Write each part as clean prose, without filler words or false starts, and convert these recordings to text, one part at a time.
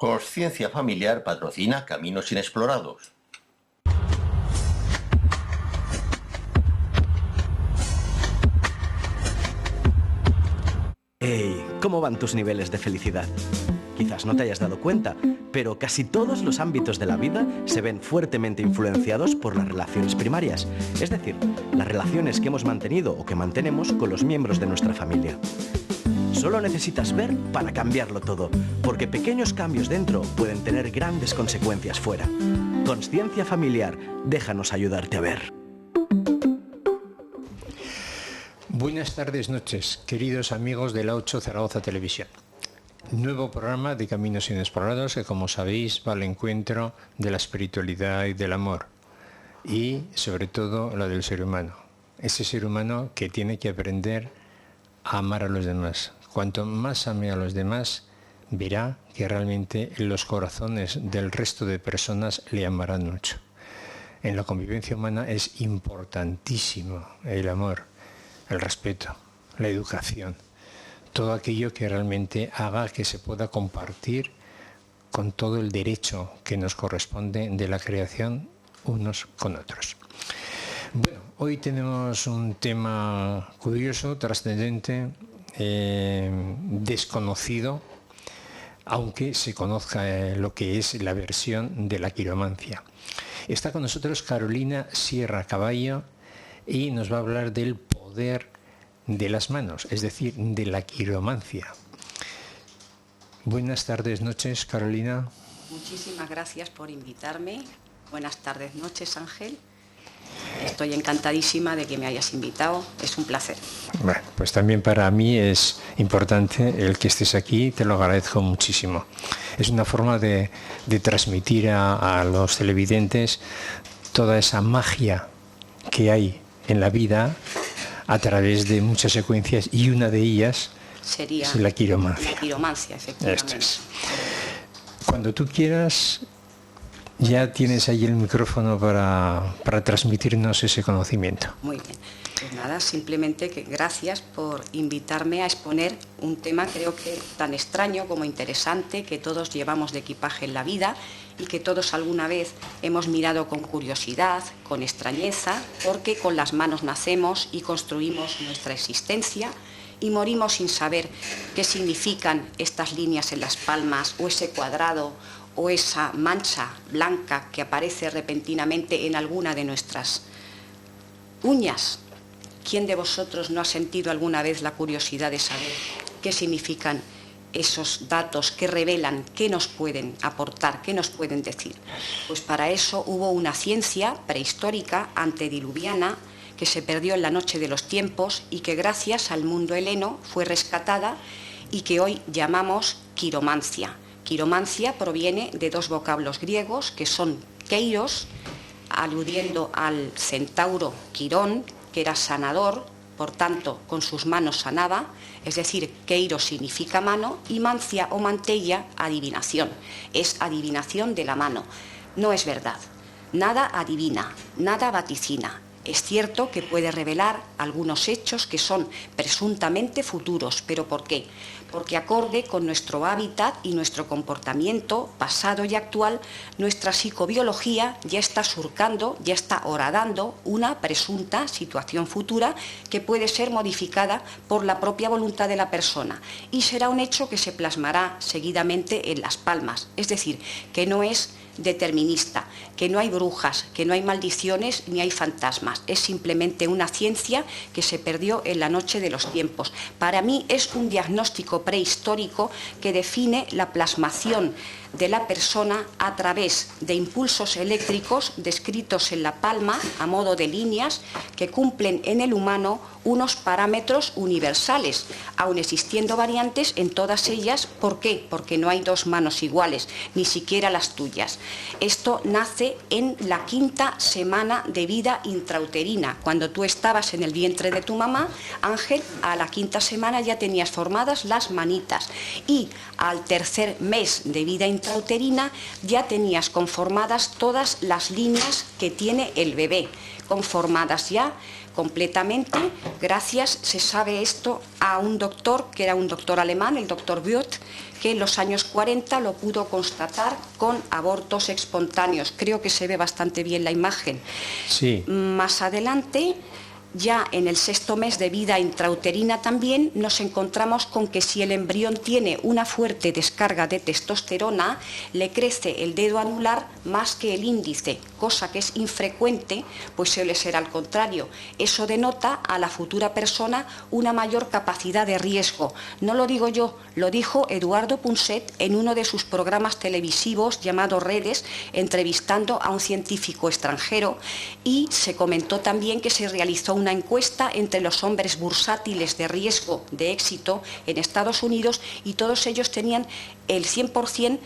Consciencia Familiar patrocina Caminos Inexplorados. Hey, ¿cómo van tus niveles de felicidad? Quizás no te hayas dado cuenta, pero casi todos los ámbitos de la vida se ven fuertemente influenciados por las relaciones primarias, es decir, las relaciones que hemos mantenido o que mantenemos con los miembros de nuestra familia. Solo necesitas ver para cambiarlo todo, porque pequeños cambios dentro pueden tener grandes consecuencias fuera. Consciencia Familiar, déjanos ayudarte a ver. Buenas tardes, noches, queridos amigos de la 8 Zaragoza Televisión. Nuevo programa de Caminos Inexplorados que, como sabéis, va al encuentro de la espiritualidad y del amor. Y, sobre todo, la del ser humano. Ese ser humano que tiene que aprender a amar a los demás. Cuanto más ame a los demás, verá que realmente los corazones del resto de personas le amarán mucho. En la convivencia humana es importantísimo el amor, el respeto, la educación, todo aquello que realmente haga que se pueda compartir con todo el derecho que nos corresponde de la creación unos con otros. Bueno, hoy tenemos un tema curioso, trascendente, desconocido, aunque se conozca lo que es la versión de la quiromancia. Está con nosotros Carolina Sierra Caballo y nos va a hablar del poder de las manos, es decir, de la quiromancia. Buenas tardes, noches, Carolina. Muchísimas gracias por invitarme. Buenas tardes, noches, Ángel. Estoy encantadísima de que me hayas invitado. Es un placer. Bueno, pues también para mí es importante el que estés aquí. Te lo agradezco muchísimo. Es una forma de transmitir a los televidentes toda esa magia que hay en la vida a través de muchas secuencias, y una de ellas sería es la quiromancia. La quiromancia, efectivamente. Esto es. Cuando tú quieras, ya tienes ahí el micrófono para transmitirnos ese conocimiento. Muy bien. Pues nada, simplemente que gracias por invitarme a exponer un tema, creo que tan extraño como interesante, que todos llevamos de equipaje en la vida y que todos alguna vez hemos mirado con curiosidad, con extrañeza, porque con las manos nacemos y construimos nuestra existencia y morimos sin saber qué significan estas líneas en las palmas o ese cuadrado o esa mancha blanca que aparece repentinamente en alguna de nuestras uñas. ¿Quién de vosotros no ha sentido alguna vez la curiosidad de saber qué significan esos datos que revelan, qué nos pueden aportar, qué nos pueden decir? Pues para eso hubo una ciencia prehistórica antediluviana que se perdió en la noche de los tiempos y que gracias al mundo heleno fue rescatada y que hoy llamamos quiromancia. Quiromancia proviene de dos vocablos griegos que son keiros, aludiendo al centauro Quirón, que era sanador, por tanto con sus manos sanaba, es decir, keiros significa mano, y mancia o mantella, adivinación, es adivinación de la mano. No es verdad, nada adivina, nada vaticina. Es cierto que puede revelar algunos hechos que son presuntamente futuros, pero ¿por qué? Porque acorde con nuestro hábitat y nuestro comportamiento pasado y actual, nuestra psicobiología ya está surcando, ya está horadando una presunta situación futura que puede ser modificada por la propia voluntad de la persona y será un hecho que se plasmará seguidamente en las palmas, es decir, que no es determinista, que no hay brujas, que no hay maldiciones ni hay fantasmas, es simplemente una ciencia que se perdió en la noche de los tiempos. Para mí es un diagnóstico prehistórico que define la plasmación de la persona a través de impulsos eléctricos descritos en la palma a modo de líneas que cumplen en el humano unos parámetros universales, aun existiendo variantes en todas ellas. ¿Por qué? Porque no hay dos manos iguales, ni siquiera las tuyas. Esto nace en la 5ª semana de vida intrauterina. Cuando tú estabas en el vientre de tu mamá, Ángel, a la 5ª semana ya tenías formadas las manitas. Y al tercer mes de vida intrauterina ya tenías conformadas todas las líneas que tiene el bebé, conformadas ya completamente. Gracias, se sabe esto, a un doctor, que era un doctor alemán, el doctor Bioth, que en los años 40 lo pudo constatar con abortos espontáneos. Creo que se ve bastante bien la imagen. Sí. Más adelante, ya en el sexto mes de vida intrauterina también, nos encontramos con que si el embrión tiene una fuerte descarga de testosterona, le crece el dedo anular más que el índice, cosa que es infrecuente, pues suele ser al contrario. Eso denota a la futura persona una mayor capacidad de riesgo. No lo digo yo, lo dijo Eduardo Punset en uno de sus programas televisivos llamado Redes, entrevistando a un científico extranjero, y se comentó también que se realizó una encuesta entre los hombres bursátiles de riesgo de éxito en Estados Unidos y todos ellos tenían el 100%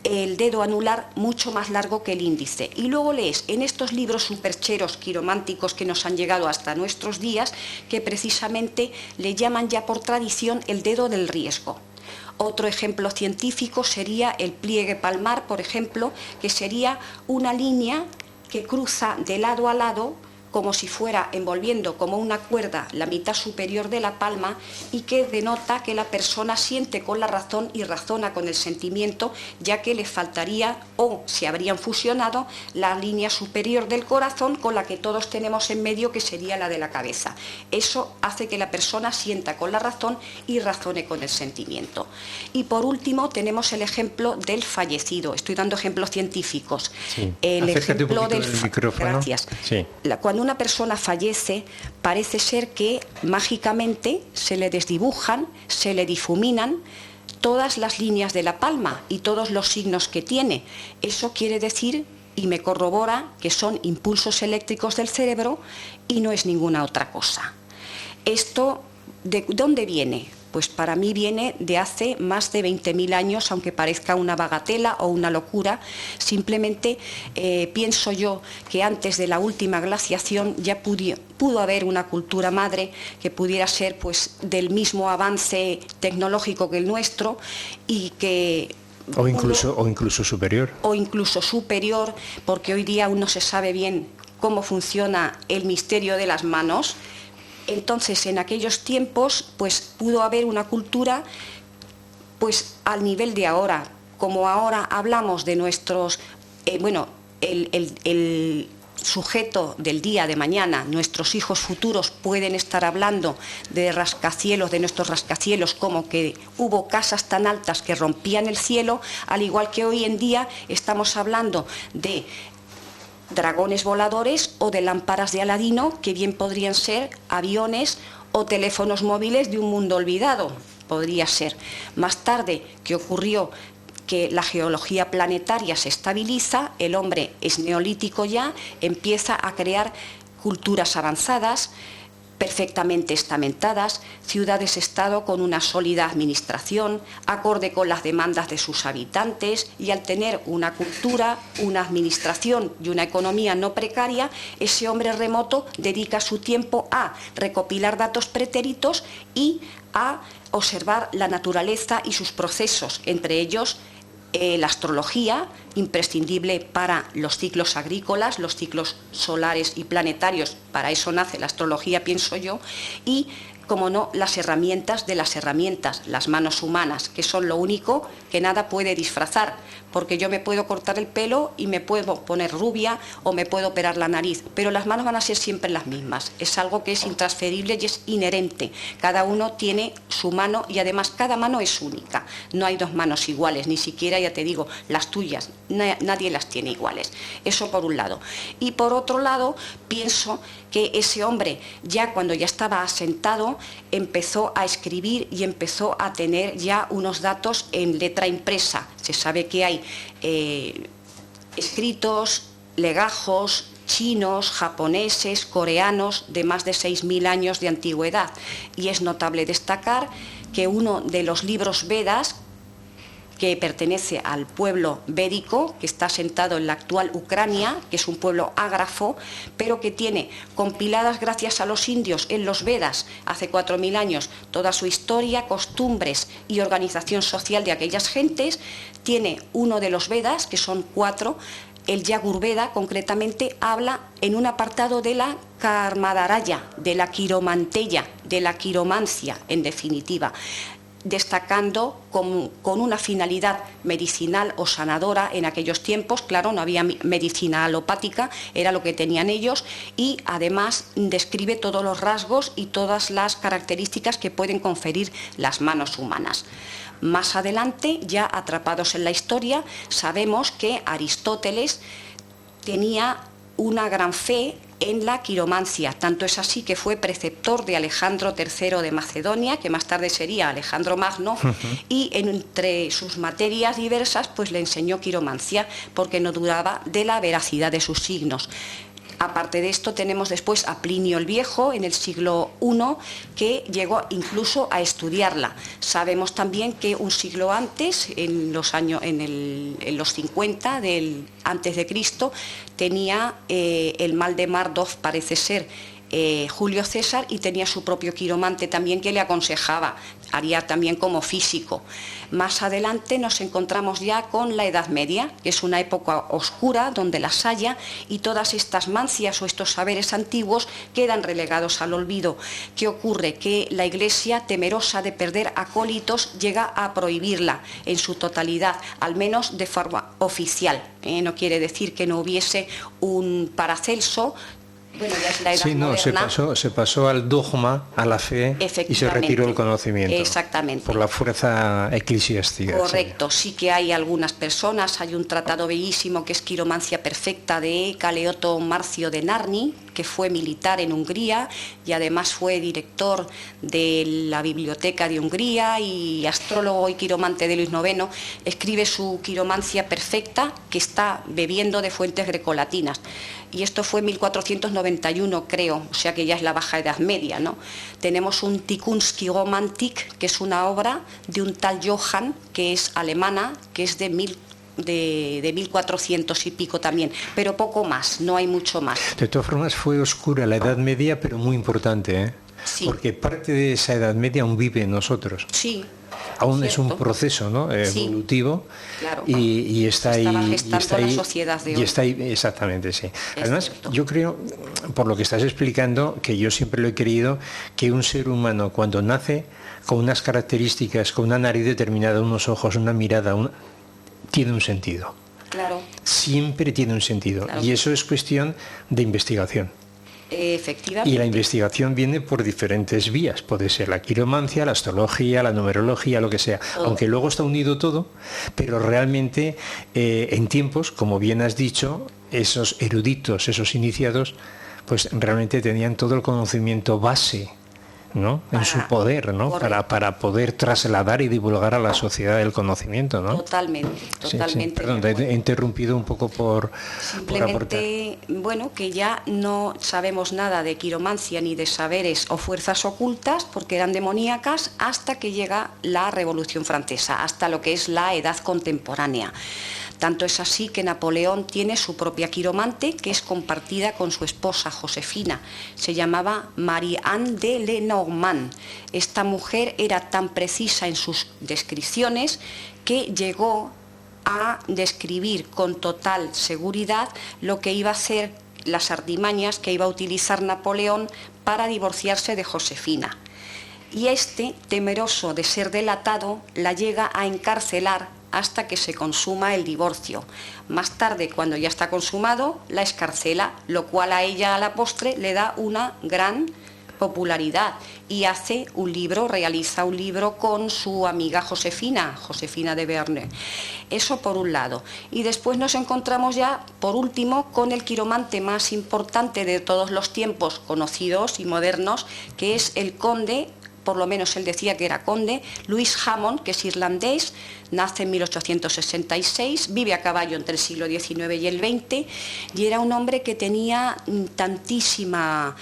el dedo anular mucho más largo que el índice. Y luego lees en estos libros supercheros quirománticos que nos han llegado hasta nuestros días que precisamente le llaman ya por tradición el dedo del riesgo. Otro ejemplo científico sería el pliegue palmar, por ejemplo, que sería una línea que cruza de lado a lado como si fuera envolviendo como una cuerda la mitad superior de la palma, y que denota que la persona siente con la razón y razona con el sentimiento, ya que le faltaría o se habrían fusionado la línea superior del corazón con la que todos tenemos en medio, que sería la de la cabeza. Eso hace que la persona sienta con la razón y razone con el sentimiento. Y por último tenemos el ejemplo del fallecido. Estoy dando ejemplos científicos. Sí. El Acércate ejemplo un poquito del micrófono. Gracias. Sí. Cuando una persona fallece, parece ser que mágicamente se le desdibujan, se le difuminan todas las líneas de la palma y todos los signos que tiene. Eso quiere decir, y me corrobora, que son impulsos eléctricos del cerebro y no es ninguna otra cosa. ¿Esto de dónde viene? Pues para mí viene de hace más de 20.000 años, aunque parezca una bagatela o una locura. Simplemente pienso yo que antes de la última glaciación ya pudo haber una cultura madre que pudiera ser pues del mismo avance tecnológico que el nuestro, y que o incluso superior. O incluso superior, porque hoy día aún no se sabe bien cómo funciona el misterio de las manos. Entonces, en aquellos tiempos, pues pudo haber una cultura, pues al nivel de ahora. Como ahora hablamos de nuestros, el sujeto del día de mañana, nuestros hijos futuros pueden estar hablando de rascacielos, de nuestros rascacielos, como que hubo casas tan altas que rompían el cielo, al igual que hoy en día estamos hablando de dragones voladores o de lámparas de Aladino, que bien podrían ser aviones o teléfonos móviles de un mundo olvidado. Podría ser. Más tarde, ¿qué ocurrió? Que la geología planetaria se estabiliza, el hombre es neolítico ya, empieza a crear culturas avanzadas, perfectamente estamentadas, ciudades-estado con una sólida administración, acorde con las demandas de sus habitantes, y al tener una cultura, una administración y una economía no precaria, ese hombre remoto dedica su tiempo a recopilar datos pretéritos y a observar la naturaleza y sus procesos, entre ellos la astrología, imprescindible para los ciclos agrícolas, los ciclos solares y planetarios. Para eso nace la astrología, pienso yo, y, como no, las herramientas de las herramientas, las manos humanas, que son lo único que nada puede disfrazar, porque yo me puedo cortar el pelo y me puedo poner rubia o me puedo operar la nariz, pero las manos van a ser siempre las mismas. Es algo que es intransferible y es inherente. Cada uno tiene su mano y además cada mano es única. No hay dos manos iguales, ni siquiera, ya te digo, las tuyas, nadie las tiene iguales. Eso por un lado. Y por otro lado, pienso que ese hombre, ya cuando ya estaba asentado, empezó a escribir y empezó a tener ya unos datos en letra impresa. Se sabe que hay escritos, legajos chinos, japoneses, coreanos de más de 6.000 años de antigüedad, y es notable destacar que uno de los libros Vedas, que pertenece al pueblo védico, que está asentado en la actual Ucrania, que es un pueblo ágrafo, pero que tiene compiladas gracias a los indios en los Vedas hace 4000 años toda su historia, costumbres y organización social de aquellas gentes. Tiene uno de los Vedas, que son 4, el Yajurveda concretamente habla en un apartado de la Karmadaraya, de la quiromanteya, de la quiromancia en definitiva, destacando con una finalidad medicinal o sanadora en aquellos tiempos. Claro, no había medicina alopática, era lo que tenían ellos, y además describe todos los rasgos y todas las características que pueden conferir las manos humanas. Más adelante, ya atrapados en la historia, sabemos que Aristóteles tenía una gran fe en la quiromancia, tanto es así que fue preceptor de Alejandro III de Macedonia, que más tarde sería Alejandro Magno, y entre sus materias diversas pues le enseñó quiromancia, porque no dudaba de la veracidad de sus signos. Aparte de esto, tenemos después a Plinio el Viejo, en el siglo I, que llegó incluso a estudiarla. Sabemos también que un siglo antes, en los 50 antes de Cristo, tenía el mal de Mardov, parece ser, Julio César, y tenía su propio quiromante también que le aconsejaba, haría también como físico. Más adelante nos encontramos ya con la Edad Media, que es una época oscura donde las haya, y todas estas mancias o estos saberes antiguos quedan relegados al olvido. ¿Qué ocurre? Que la Iglesia, temerosa de perder acólitos, llega a prohibirla en su totalidad, al menos de forma oficial. No quiere decir que no hubiese un Paracelso. Bueno, ya es la edad moderna. Se pasó al dogma, a la fe, y se retiró el conocimiento. Exactamente. Por la fuerza eclesiástica. Correcto, sí que hay algunas personas, hay un tratado bellísimo que es Quiromancia Perfecta de Caleoto Marcio de Narni, que fue militar en Hungría y además fue director de la Biblioteca de Hungría y astrólogo y quiromante de Luis IX. Escribe su Quiromancia Perfecta, que está bebiendo de fuentes grecolatinas. Y esto fue en 1491, creo, o sea que ya es la Baja Edad Media, ¿no? Tenemos un Tikkun Quiromantik, que es una obra de un tal Johann, que es alemana, que es de 1400 y pico también, pero poco más, no hay mucho más. De todas formas, fue oscura la Edad Media, pero muy importante, ¿eh? Sí. Porque parte de esa Edad Media aún vive en nosotros. Sí. Aún es un proceso, ¿no? Evolutivo, sí, claro. y está ahí. Estaba gestando la sociedad de hoy. Y está ahí, exactamente, sí. Además, cierto. yo creo, por lo que estás explicando, que yo siempre lo he querido, que un ser humano cuando nace con unas características, con una nariz determinada, unos ojos, una mirada, tiene un sentido. Claro. Siempre tiene un sentido. Claro. Y eso es cuestión de investigación. Efectivamente. Y la investigación viene por diferentes vías. Puede ser la quiromancia, la astrología, la numerología, lo que sea. Todo. Aunque luego está unido todo, pero realmente en tiempos, como bien has dicho, esos eruditos, esos iniciados, pues realmente tenían todo el conocimiento base, ¿no? En su poder, ¿no? Para poder trasladar y divulgar a la sociedad el conocimiento, ¿no? Totalmente. Sí. Perdón, te he interrumpido un poco por simplemente, bueno, que ya no sabemos nada de quiromancia ni de saberes o fuerzas ocultas porque eran demoníacas hasta que llega la Revolución Francesa, hasta lo que es la edad contemporánea. Tanto es así que Napoleón tiene su propia quiromante, que es compartida con su esposa Josefina. Se llamaba Marie-Anne de Lenormand. Esta mujer era tan precisa en sus descripciones que llegó a describir con total seguridad lo que iba a hacer, las artimañas que iba a utilizar Napoleón para divorciarse de Josefina. Y este, temeroso de ser delatado, la llega a encarcelar hasta que se consuma el divorcio. Más tarde, cuando ya está consumado, la escarcela, lo cual a ella a la postre le da una gran popularidad y hace un libro, realiza un libro con su amiga Josefina de Beauharnais. Eso por un lado. Y después nos encontramos ya, por último, con el quiromante más importante de todos los tiempos conocidos y modernos, que es el conde por lo menos él decía que era conde. Louis Hammond, que es irlandés, nace en 1866, vive a caballo entre el siglo XIX y el XX, y era un hombre que tenía tantísima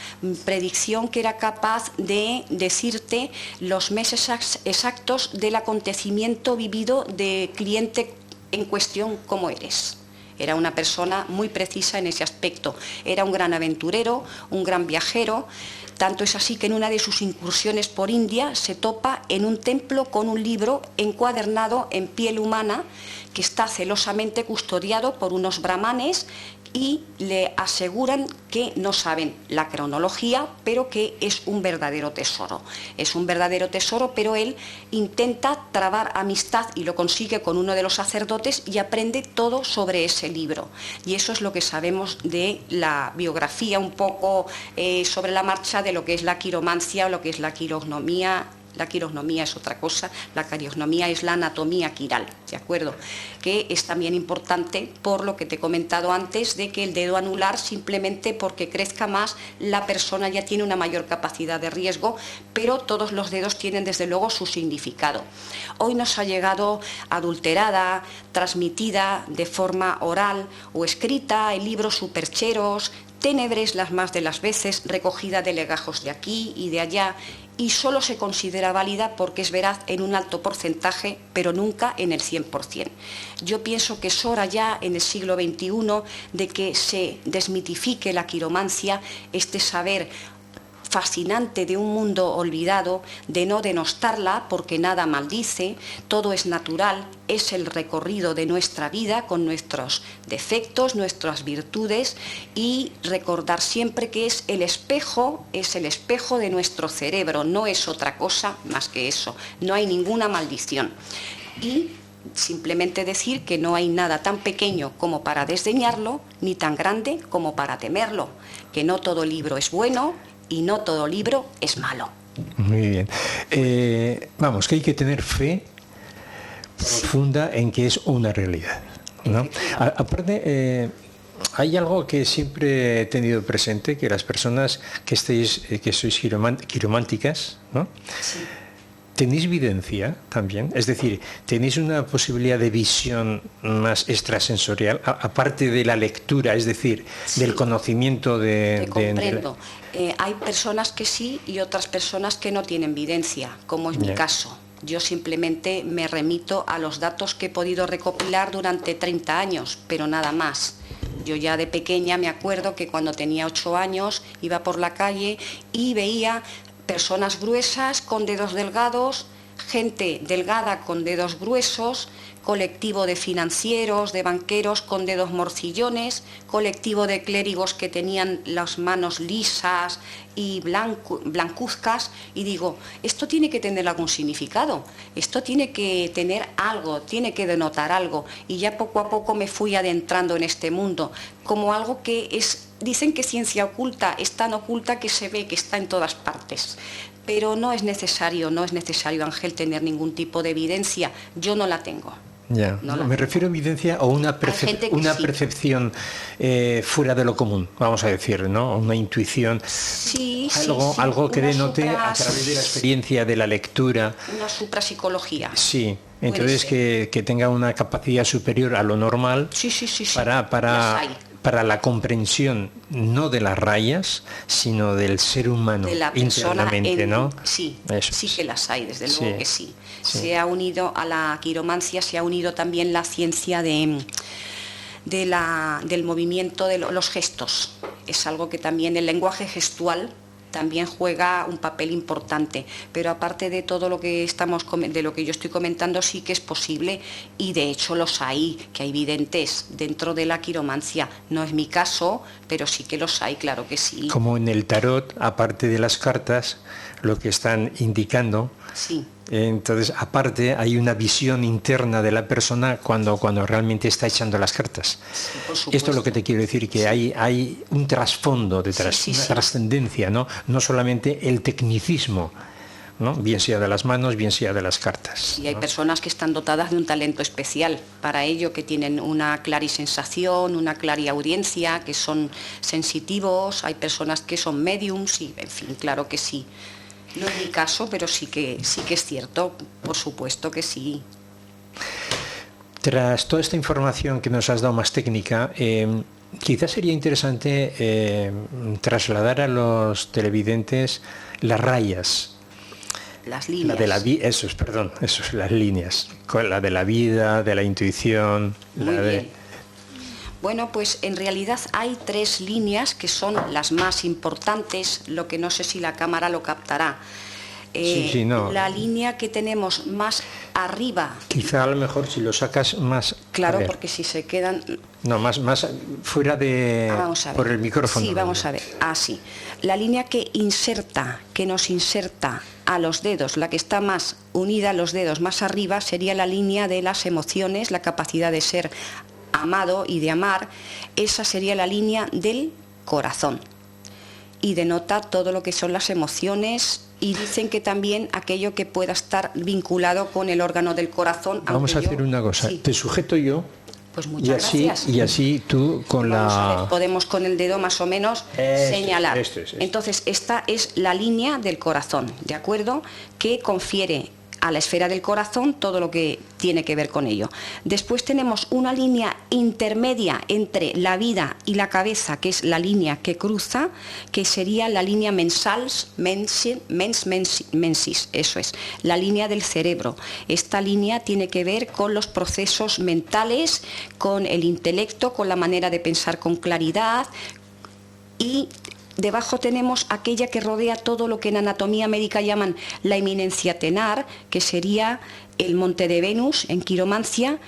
predicción que era capaz de decirte los meses exactos del acontecimiento vivido de cliente en cuestión como eres. Era una persona muy precisa en ese aspecto. Era un gran aventurero, un gran viajero. Tanto es así que en una de sus incursiones por India se topa en un templo con un libro encuadernado en piel humana que está celosamente custodiado por unos brahmanes y le aseguran que no saben la cronología, pero que es un verdadero tesoro. Es un verdadero tesoro, pero él intenta trabar amistad y lo consigue con uno de los sacerdotes y aprende todo sobre ese libro. Y eso es lo que sabemos de la biografía un poco sobre la marcha de lo que es la quiromancia o lo que es la quirognomía. La quirognomía es otra cosa, la quirognomía es la anatomía quiral, ¿de acuerdo? Que es también importante por lo que te he comentado antes de que el dedo anular, simplemente porque crezca más, la persona ya tiene una mayor capacidad de riesgo, pero todos los dedos tienen desde luego su significado. Hoy nos ha llegado adulterada, transmitida de forma oral o escrita en libros supercheros, ténebres las más de las veces, recogida de legajos de aquí y de allá, y solo se considera válida porque es veraz en un alto porcentaje, pero nunca en el 100%. Yo pienso que es hora ya, en el siglo XXI, de que se desmitifique la quiromancia, este saber fascinante de un mundo olvidado, de no denostarla porque nada maldice, todo es natural, es el recorrido de nuestra vida con nuestros defectos, nuestras virtudes, y recordar siempre que es el espejo de nuestro cerebro, no es otra cosa más que eso, no hay ninguna maldición. Y simplemente decir que no hay nada tan pequeño como para desdeñarlo, ni tan grande como para temerlo, que no todo libro es bueno, y no todo libro es malo. Muy bien. Vamos, que hay que tener fe profunda en que es una realidad, ¿no? Aparte, hay algo que siempre he tenido presente, que las personas que sois quirománticas, ¿no? Sí. ¿Tenéis videncia también? Es decir, ¿tenéis una posibilidad de visión más extrasensorial, aparte de la lectura, es decir, sí, del conocimiento Te comprendo. Hay personas que sí y otras personas que no tienen videncia, como es mi caso. Yo simplemente me remito a los datos que he podido recopilar durante 30 años, pero nada más. Yo ya de pequeña me acuerdo que cuando tenía 8 años iba por la calle y veía personas gruesas con dedos delgados, gente delgada con dedos gruesos, colectivo de financieros, de banqueros con dedos morcillones, colectivo de clérigos que tenían las manos lisas y blancuzcas, y digo, esto tiene que tener algún significado, esto tiene que tener algo, tiene que denotar algo, y ya poco a poco me fui adentrando en este mundo, como algo que es, dicen que ciencia oculta, es tan oculta que se ve, que está en todas partes. Pero no es necesario, Ángel, tener ningún tipo de evidencia, yo no la tengo. Ya, no me refiero a evidencia o una percepción fuera de lo común, vamos a decir, ¿no? Una intuición, sí, algo que denote a través de la experiencia, de la lectura. Una suprapsicología. Sí, entonces que tenga una capacidad superior a lo normal para la comprensión no de las rayas, sino del ser humano de la persona internamente, ¿no? Sí, eso sí es. que las hay, desde luego que sí. Sí. Se ha unido a la quiromancia, se ha unido también la ciencia del movimiento de los gestos. Es algo que también el lenguaje gestual también juega un papel importante, pero aparte de todo lo que de lo que yo estoy comentando, sí que es posible, y de hecho los hay, que hay videntes dentro de la quiromancia. No es mi caso, pero sí que los hay, claro que sí. Como en el tarot, aparte de las cartas, lo que están indicando. Sí. Entonces, aparte, hay una visión interna de la persona cuando realmente está echando las cartas. Sí, por supuesto. Esto es lo que te quiero decir, que hay un trasfondo detrás, una trascendencia, ¿no? No solamente el tecnicismo, ¿no? Bien sea de las manos, bien sea de las cartas. Y hay personas que están dotadas de un talento especial para ello, que tienen una clarisensación, una clariaudiencia, que son sensitivos, hay personas que son mediums, y en fin, claro que sí. No es mi caso, pero sí que es cierto, por supuesto que sí. Tras toda esta información que nos has dado más técnica, quizás sería interesante trasladar a los televidentes las rayas. Las líneas. Las líneas. La de la vida, de la intuición. Muy bien. Bueno, pues en realidad hay 3 líneas que son las más importantes, lo que no sé si la cámara lo captará. No. La línea que tenemos más arriba. Quizá a lo mejor si lo sacas más... Claro, porque si se quedan... No, más fuera de... Vamos a ver. Por el micrófono. Sí, vamos a ver. Sí. La línea que nos inserta a los dedos, la que está más unida a los dedos más arriba, sería la línea de las emociones, la capacidad de ser amado y de amar. Esa sería la línea del corazón. Y denota todo lo que son las emociones, y dicen que también aquello que pueda estar vinculado con el órgano del corazón. Vamos a hacer una cosa, te sujeto yo, pues muchas gracias. Y así tú con podemos con el dedo más o menos señalar. Entonces esta es la línea del corazón, ¿de acuerdo? Que confiere a la esfera del corazón todo lo que tiene que ver con ello. Después tenemos una línea intermedia entre la vida y la cabeza, que es la línea que cruza, que sería la línea mensis, eso es, la línea del cerebro. Esta línea tiene que ver con los procesos mentales, con el intelecto, con la manera de pensar con claridad, y debajo tenemos aquella que rodea todo lo que en anatomía médica llaman la eminencia tenar, que sería el monte de Venus en quiromancia,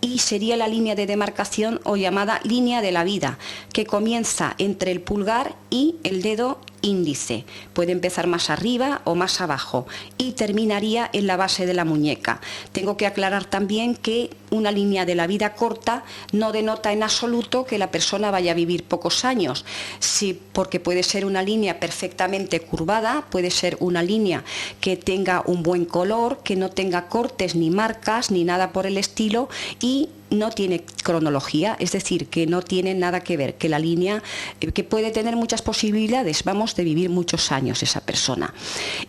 y sería la línea de demarcación o llamada línea de la vida, que comienza entre el pulgar y el dedo índice. Puede empezar más arriba o más abajo y terminaría en la base de la muñeca. Tengo que aclarar también que una línea de la vida corta no denota en absoluto que la persona vaya a vivir pocos años, sí, porque puede ser una línea perfectamente curvada, puede ser una línea que tenga un buen color, que no tenga cortes ni marcas ni nada por el estilo, y no tiene cronología, es decir, que no tiene nada que ver, que la línea, que puede tener muchas posibilidades, de vivir muchos años esa persona.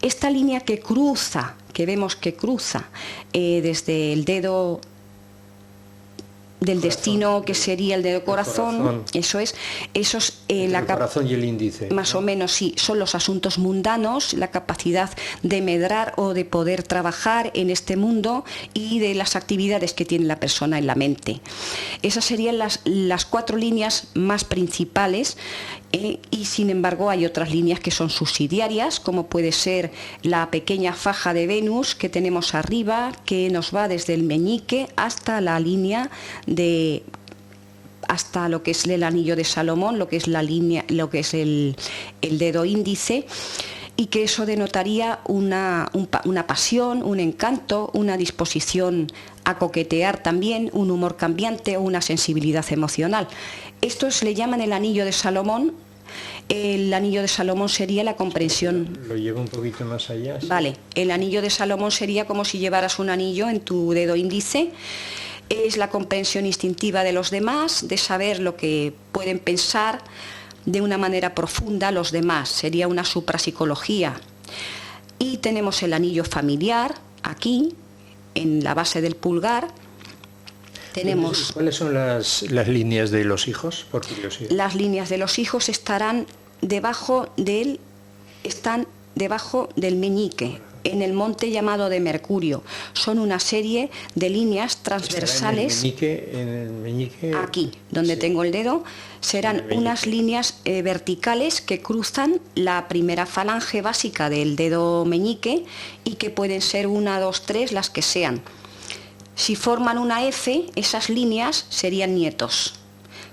Esta línea que cruza, que vemos que cruza desde el dedo del destino, que sería el dedo corazón, eso es el corazón y el índice, más o menos, sí, son los asuntos mundanos, la capacidad de medrar o de poder trabajar en este mundo y de las actividades que tiene la persona en la mente. Esas serían las 4 líneas más principales, y sin embargo hay otras líneas que son subsidiarias, como puede ser la pequeña faja de Venus que tenemos arriba, que nos va desde el meñique hasta la línea hasta lo que es el anillo de Salomón, lo que es la línea, lo que es el dedo índice, y que eso denotaría una pasión, un encanto, una disposición a coquetear también, un humor cambiante o una sensibilidad emocional. Esto se le llaman el anillo de Salomón. El anillo de Salomón sería la comprensión. Lo llevo un poquito más allá. ¿Sí? Vale, el anillo de Salomón sería como si llevaras un anillo en tu dedo índice. Es la comprensión instintiva de los demás, de saber lo que pueden pensar de una manera profunda los demás. Sería una suprapsicología. Y tenemos el anillo familiar aquí, en la base del pulgar. Tenemos... ¿Cuáles son las líneas de los hijos, por curiosidad? Las líneas de los hijos están debajo del meñique, en el monte llamado de Mercurio. Son una serie de líneas transversales. En el meñique, aquí, donde tengo el dedo, serán unas líneas verticales que cruzan la primera falange básica del dedo meñique, y que pueden ser 1, 2, 3, las que sean. Si forman una F, esas líneas serían nietos.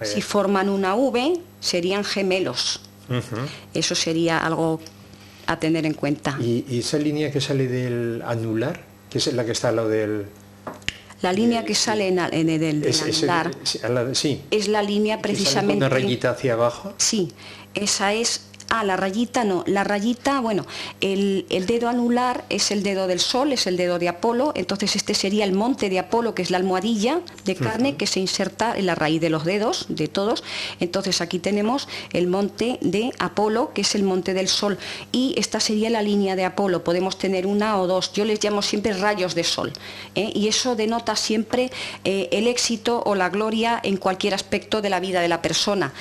Si forman una V, serían gemelos. Eso sería algo a tener en cuenta. ¿Y esa línea que sale del anular, que es la que está al lado del... La línea que sale del anular, sí, es la línea precisamente... ¿Una rayita hacia abajo? Sí, esa es La rayita no. La rayita, bueno, el dedo anular es el dedo del Sol, es el dedo de Apolo, entonces este sería el monte de Apolo, que es la almohadilla de carne que se inserta en la raíz de los dedos, de todos. Entonces aquí tenemos el monte de Apolo, que es el monte del Sol, y esta sería la línea de Apolo. Podemos tener una o dos, yo les llamo siempre rayos de sol, y eso denota siempre el éxito o la gloria en cualquier aspecto de la vida de la persona.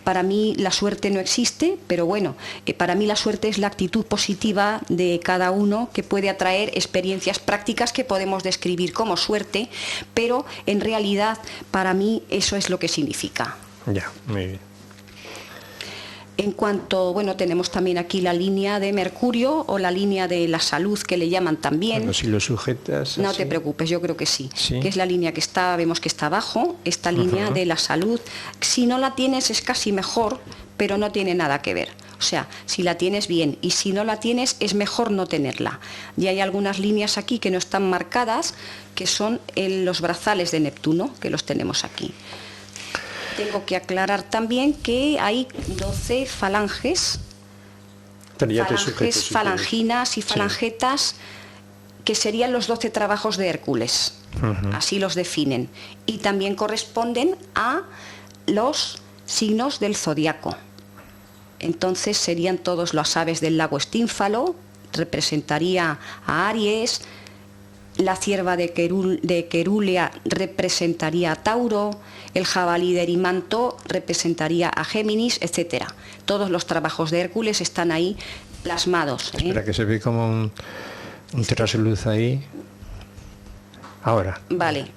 Para mí la suerte no existe, pero bueno, para mí la suerte es la actitud positiva de cada uno, que puede atraer experiencias prácticas que podemos describir como suerte, pero en realidad para mí eso es lo que significa. Ya, muy bien. En cuanto, bueno, tenemos también aquí la línea de Mercurio o la línea de la salud, que le llaman también. Bueno, si lo sujetas no así. te preocupes, yo creo que sí, ¿Sí? que es la línea que está, vemos que está abajo, esta línea de la salud. Si no la tienes es casi mejor, pero no tiene nada que ver. O sea, si la tienes bien, y si no la tienes es mejor no tenerla. Y hay algunas líneas aquí que no están marcadas, que son los brazales de Neptuno, que los tenemos aquí. Tengo que aclarar también que hay 12 falanges, Pero ya te sujeto, si falanginas y quieres. falangetas, que serían los 12 trabajos de Hércules. Así los definen. Y también corresponden a los signos del zodiaco. Entonces serían todos las aves del lago Estínfalo, representaría a Aries. La cierva de Querulea representaría a Tauro, el jabalí de Erimanto representaría a Géminis, etcétera. Todos los trabajos de Hércules están ahí plasmados. Espera, que se ve como un trasluz ahí. Ahora. Vale.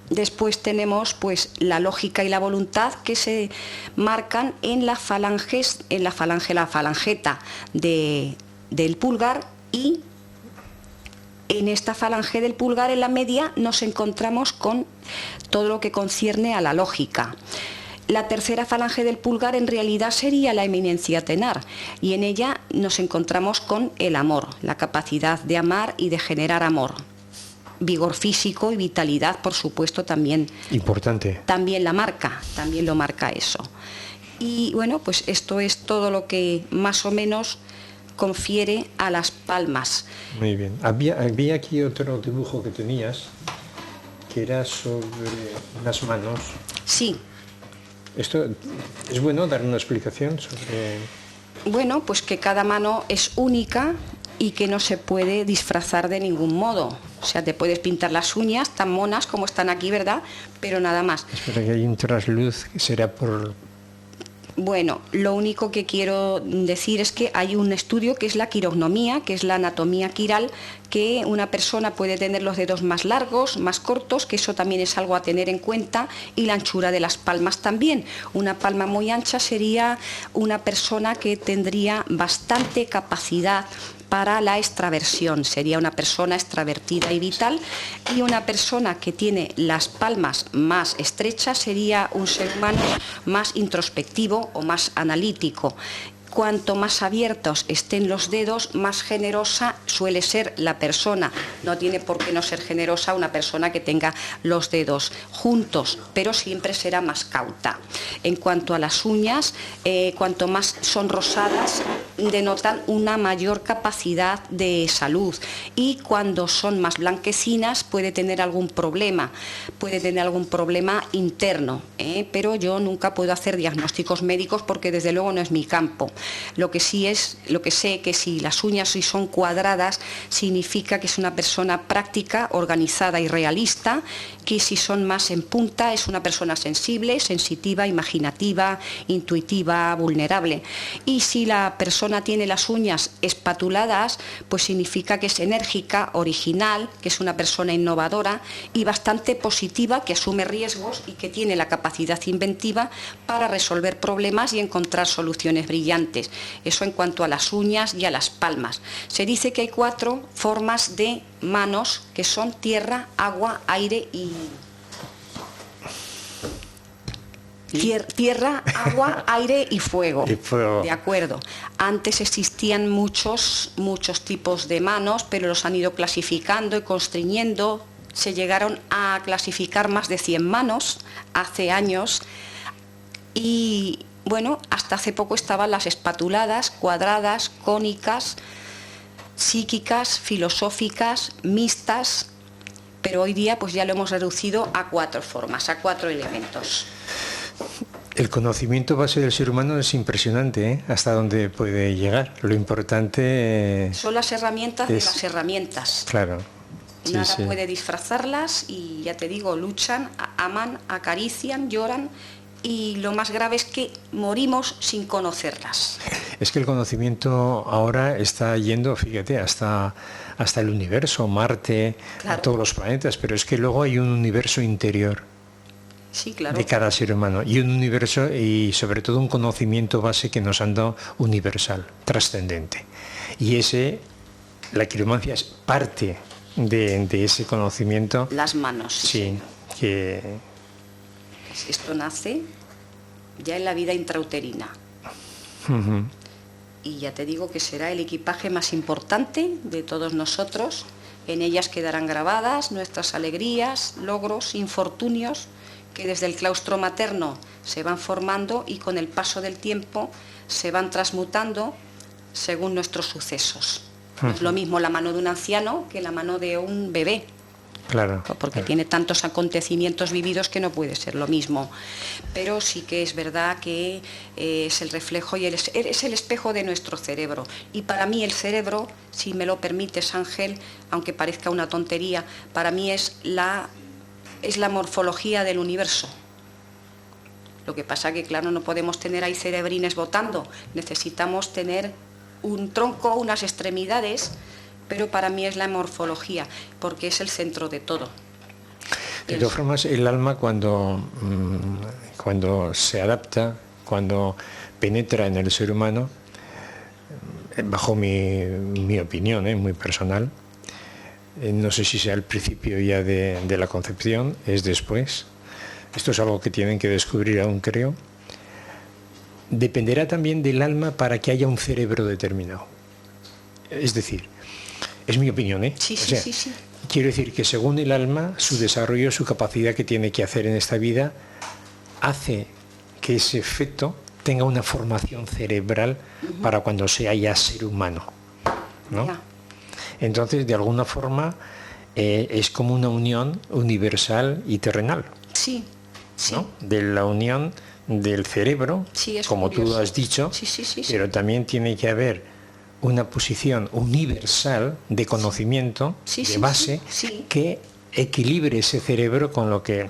Después tenemos pues la lógica y la voluntad, que se marcan en la falangeta del pulgar, y en esta falange del pulgar, en la media, nos encontramos con todo lo que concierne a la lógica. La tercera falange del pulgar en realidad sería la eminencia tenar, y en ella nos encontramos con el amor, la capacidad de amar y de generar amor. Vigor físico y vitalidad, por supuesto, también. Importante. También lo marca eso. Y bueno, pues esto es todo lo que más o menos confiere a las palmas. Muy bien. Había aquí otro dibujo que tenías, que era sobre unas manos. Sí. Esto es bueno dar una explicación sobre. Bueno, pues que cada mano es única y que no se puede disfrazar de ningún modo. O sea, te puedes pintar las uñas tan monas como están aquí, ¿verdad? Pero nada más. Espera, que hay un trasluz que será por. Bueno, lo único que quiero decir es que hay un estudio que es la quirognomía, que es la anatomía quiral, que una persona puede tener los dedos más largos, más cortos, que eso también es algo a tener en cuenta, y la anchura de las palmas también. Una palma muy ancha sería una persona que tendría bastante capacidad para la extraversión, sería una persona extravertida y vital, y una persona que tiene las palmas más estrechas sería un ser humano más introspectivo o más analítico. Cuanto más abiertos estén los dedos, más generosa suele ser la persona. No tiene por qué no ser generosa una persona que tenga los dedos juntos, pero siempre será más cauta. En cuanto a las uñas, cuanto más son rosadas, denotan una mayor capacidad de salud, y cuando son más blanquecinas puede tener algún problema interno, pero yo nunca puedo hacer diagnósticos médicos porque desde luego no es mi campo. Lo que sé que si las uñas son cuadradas significa que es una persona práctica, organizada y realista, que si son más en punta es una persona sensible, sensitiva, imaginativa, intuitiva, vulnerable. Y si la persona tiene las uñas espatuladas, pues significa que es enérgica, original, que es una persona innovadora y bastante positiva, que asume riesgos y que tiene la capacidad inventiva para resolver problemas y encontrar soluciones brillantes. Eso en cuanto a las uñas y a las palmas. Se dice que hay 4 formas de manos, que son tierra, agua, aire y... Tierra, agua, aire y fuego. De acuerdo. Antes existían muchos tipos de manos, pero los han ido clasificando y constriñendo. Se llegaron a clasificar más de 100 manos hace años, y bueno, hasta hace poco estaban las espatuladas, cuadradas, cónicas, psíquicas, filosóficas, mixtas, pero hoy día pues ya lo hemos reducido a 4 formas, a 4 elementos. El conocimiento base del ser humano es impresionante, ¿eh? Hasta dónde puede llegar. Lo importante son las herramientas de las herramientas. Claro. Nada puede disfrazarlas y ya te digo, luchan, aman, acarician, lloran y lo más grave es que morimos sin conocerlas. Es que el conocimiento ahora está yendo, fíjate, hasta el universo, Marte, claro, a todos los planetas, pero es que luego hay un universo interior. Sí, claro. De cada ser humano y un universo y sobre todo un conocimiento base que nos han dado universal, trascendente. Y la quiromancia es parte de ese conocimiento. Las manos. Sí, que... Esto nace ya en la vida intrauterina. Uh-huh. Y ya te digo que será el equipaje más importante de todos nosotros. En ellas quedarán grabadas nuestras alegrías, logros, infortunios, que desde el claustro materno se van formando y con el paso del tiempo se van transmutando según nuestros sucesos. No es lo mismo la mano de un anciano que la mano de un bebé. Claro. Porque tiene tantos acontecimientos vividos que no puede ser lo mismo. Pero sí que es verdad que es el reflejo y es el espejo de nuestro cerebro. Y para mí el cerebro, si me lo permites, Ángel, aunque parezca una tontería, para mí es la morfología del universo. Lo que pasa que, claro, no podemos tener ahí cerebrines botando, necesitamos tener un tronco, unas extremidades, pero para mí es la morfología, porque es el centro de todo. De todas formas, el alma cuando se adapta, cuando penetra en el ser humano, bajo mi opinión, muy personal, no sé si sea el principio ya de la concepción, es después. Esto es algo que tienen que descubrir aún, creo. Dependerá también del alma para que haya un cerebro determinado. Es decir, es mi opinión, ¿eh? Sí. Quiero decir que según el alma, su desarrollo, su capacidad que tiene que hacer en esta vida, hace que ese feto tenga una formación cerebral para cuando sea ya ser humano, ¿no? Ya. Entonces, de alguna forma, es como una unión universal y terrenal. Sí. ¿No? De la unión del cerebro, como curioso. tú has dicho, Sí. pero también tiene que haber una posición universal de conocimiento, de base, que equilibre ese cerebro con lo que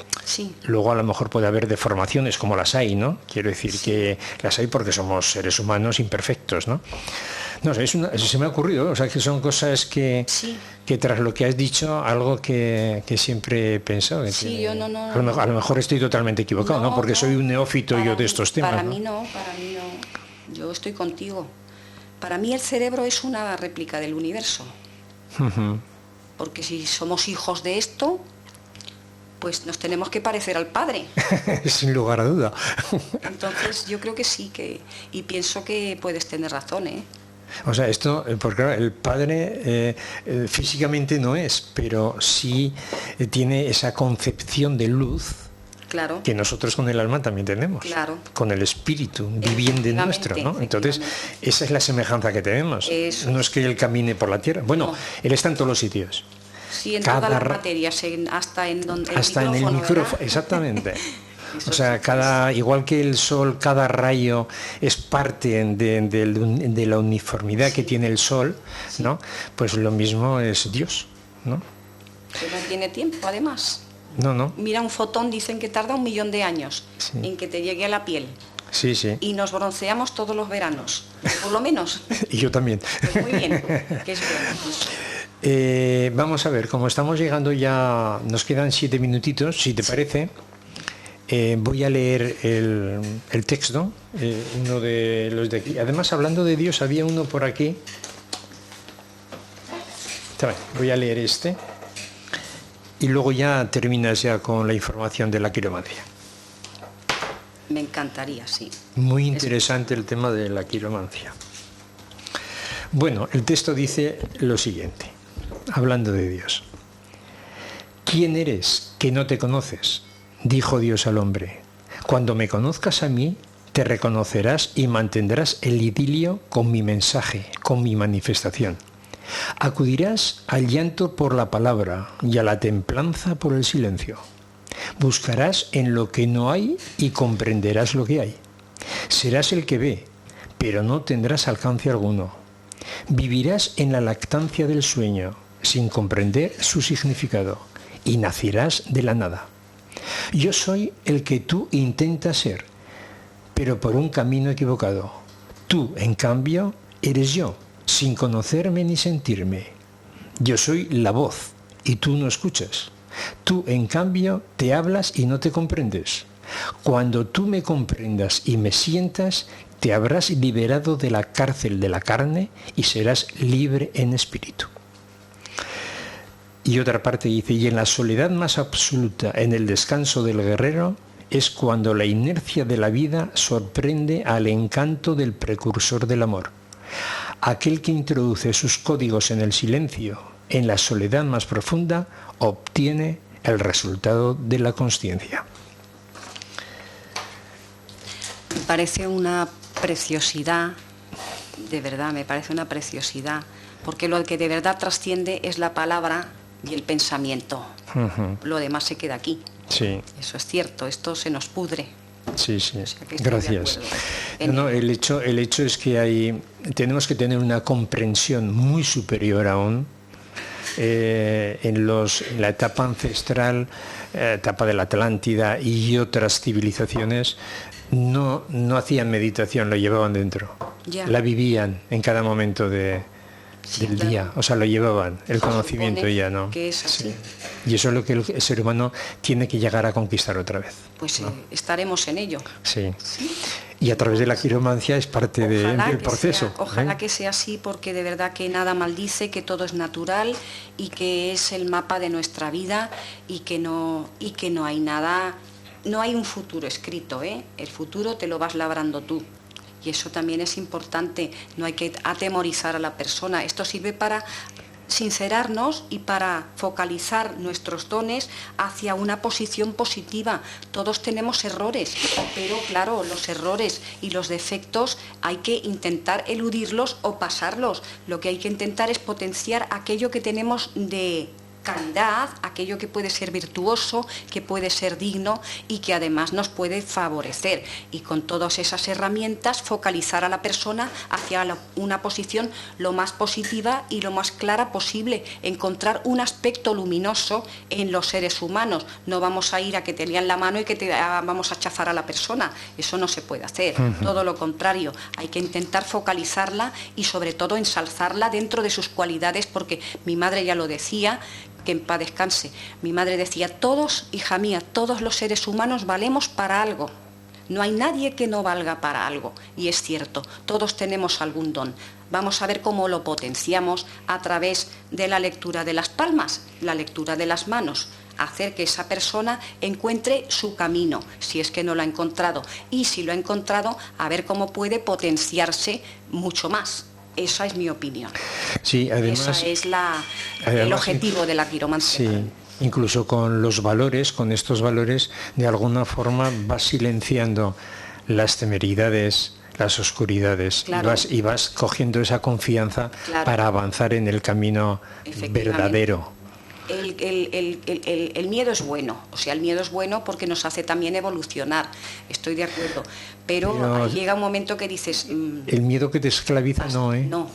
luego a lo mejor puede haber deformaciones, como las hay, ¿no? Quiero decir que las hay porque somos seres humanos imperfectos, ¿no? No sé, se me ha ocurrido, o sea, que son cosas que tras lo que has dicho, algo que siempre he pensado. A lo mejor estoy totalmente equivocado, ¿no? Porque soy un neófito yo de estos temas. Para mí no. Yo estoy contigo. Para mí el cerebro es una réplica del universo. Uh-huh. Porque si somos hijos de esto, pues nos tenemos que parecer al Padre. Sin lugar a duda. Entonces yo creo que sí, y pienso que puedes tener razón, ¿eh? O sea, esto, porque claro, el Padre físicamente no es, pero sí tiene esa concepción de luz. Claro. Que nosotros con el alma también tenemos, claro. Con el espíritu viviente nuestro, ¿no? Entonces, esa es la semejanza que tenemos. Eso. No es que Él camine por la tierra. Bueno, no. Él está en todos los sitios. Sí, en todas las materias, hasta en el micrófono, exactamente. O sea, igual que el sol, cada rayo es parte de la uniformidad que tiene el sol, ¿no? Pues lo mismo es Dios, ¿no? Que no tiene tiempo, además. No. Mira, un fotón dicen que tarda 1 millón de años en que te llegue a la piel. Sí. Y nos bronceamos todos los veranos, por lo menos. Y yo también. Pues muy bien, que es bueno. Vamos a ver, como estamos llegando ya, nos quedan 7 minutitos, si te parece, voy a leer el texto, uno de los de aquí. Además, hablando de Dios, había uno por aquí. Voy a leer este. Y luego ya terminas ya con la información de la quiromancia. Me encantaría, sí. Muy interesante el tema de la quiromancia. Bueno, el texto dice lo siguiente, hablando de Dios. ¿Quién eres que no te conoces? Dijo Dios al hombre. Cuando me conozcas a mí, Te reconocerás y mantendrás el idilio con mi mensaje, con mi manifestación. Acudirás al llanto por la palabra y a la templanza por el silencio. Buscarás en lo que no hay y comprenderás lo que hay. Serás el que ve, pero no tendrás alcance alguno. Vivirás en la lactancia del sueño, sin comprender su significado, y nacerás de la nada. Yo soy el que tú intentas ser, pero por un camino equivocado. Tú, en cambio, eres yo, sin conocerme ni sentirme. Yo soy la voz, y tú no escuchas. Tú, en cambio, te hablas y no te comprendes. Cuando tú me comprendas y me sientas, te habrás liberado de la cárcel de la carne y serás libre en espíritu. Y otra parte dice, y en la soledad más absoluta, en el descanso del guerrero, es cuando la inercia de la vida sorprende al encanto del precursor del amor. Aquel que introduce sus códigos en el silencio, en la soledad más profunda, obtiene el resultado de la consciencia. Me parece una preciosidad, de verdad, me parece una preciosidad, porque lo que de verdad trasciende es la palabra y el pensamiento. Lo demás se queda aquí. Sí. Eso es cierto, esto se nos pudre. Sí, sí. O sea, que estoy Gracias. de acuerdo. El hecho es que tenemos que tener una comprensión muy superior aún en la etapa ancestral, etapa de la Atlántida y otras civilizaciones. No hacían meditación, lo llevaban dentro. Ya. La vivían en cada momento del claro. día, o sea, lo llevaban, el conocimiento ya, ¿no? Que es así. Sí. Y eso es lo que el ser humano tiene que llegar a conquistar otra vez. Pues ¿no? Estaremos en ello. Sí. Y a través de la quiromancia es parte del proceso. Ojalá que sea así, porque de verdad que nada maldice, que todo es natural y que es el mapa de nuestra vida y que no hay nada, no hay un futuro escrito, ¿eh? El futuro te lo vas labrando tú. Y eso también es importante, no hay que atemorizar a la persona. Esto sirve para sincerarnos y para focalizar nuestros dones hacia una posición positiva. Todos tenemos errores, pero claro, los errores y los defectos hay que intentar eludirlos o pasarlos. Lo que hay que intentar es potenciar aquello que tenemos de calidad, aquello que puede ser virtuoso, que puede ser digno y que además nos puede favorecer. Y con todas esas herramientas focalizar a la persona hacia una posición lo más positiva y lo más clara posible. Encontrar un aspecto luminoso en los seres humanos. No vamos a ir a que te lean la mano y que vamos a chafar a la persona. Eso no se puede hacer. Todo lo contrario. Hay que intentar focalizarla y sobre todo ensalzarla dentro de sus cualidades, porque mi madre ya lo decía, que en paz descanse. Mi madre decía, todos, hija mía, todos los seres humanos valemos para algo. No hay nadie que no valga para algo. Y es cierto, todos tenemos algún don. Vamos a ver cómo lo potenciamos a través de la lectura de las palmas, la lectura de las manos. Hacer que esa persona encuentre su camino, si es que no lo ha encontrado. Y si lo ha encontrado, a ver cómo puede potenciarse mucho más. Esa es mi opinión. Sí, además, ese es el objetivo de la quiromancia. Sí, incluso con los valores, con estos valores, de alguna forma vas silenciando las temeridades, las oscuridades, claro. y vas cogiendo esa confianza, claro, para avanzar en el camino verdadero. El miedo es bueno, o sea, el miedo es bueno porque nos hace también evolucionar, estoy de acuerdo, pero llega un momento que dices... el miedo que te esclaviza no, ¿eh? No,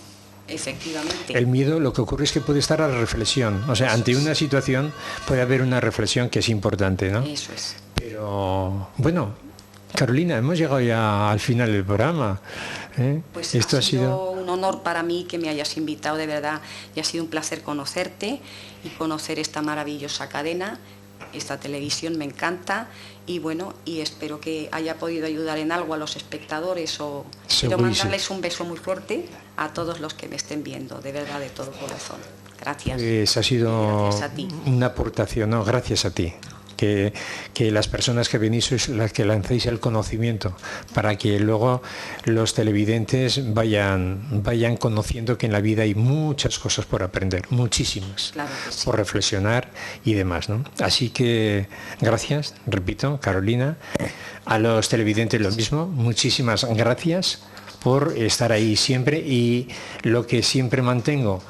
efectivamente. El miedo, lo que ocurre es que puede estar a la reflexión, o sea, ante una situación puede haber una reflexión que es importante, ¿no? Eso es. Pero, bueno, Carolina, hemos llegado ya al final del programa. Pues esto ha sido un honor para mí que me hayas invitado, de verdad, y ha sido un placer conocerte y conocer esta maravillosa cadena. Esta televisión me encanta y bueno, y espero que haya podido ayudar en algo a los espectadores o quiero mandarles un beso muy fuerte a todos los que me estén viendo, de verdad, de todo corazón. Gracias. Pues ha sido una aportación, ¿no? Gracias a ti. que las personas que venís sois las que lancéis el conocimiento, para que luego los televidentes vayan conociendo que en la vida hay muchas cosas por aprender, muchísimas, Claro que sí. por reflexionar y demás, ¿no? Así que gracias, repito, Carolina, a los televidentes lo mismo, muchísimas gracias por estar ahí siempre, y lo que siempre mantengo,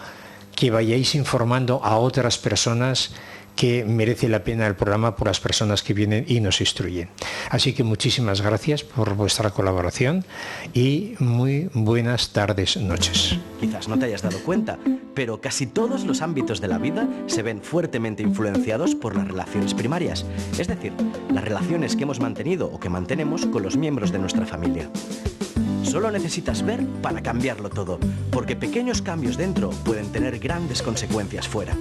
que vayáis informando a otras personas, que merece la pena el programa por las personas que vienen y nos instruyen. Así que muchísimas gracias por vuestra colaboración y muy buenas tardes, noches. Quizás no te hayas dado cuenta, pero casi todos los ámbitos de la vida se ven fuertemente influenciados por las relaciones primarias, es decir, las relaciones que hemos mantenido o que mantenemos con los miembros de nuestra familia. Solo necesitas ver para cambiarlo todo, porque pequeños cambios dentro pueden tener grandes consecuencias fuera.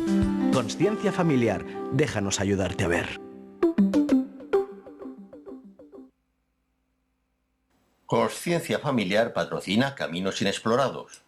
Consciencia Familiar, déjanos ayudarte a ver. Consciencia Familiar patrocina Caminos Inexplorados.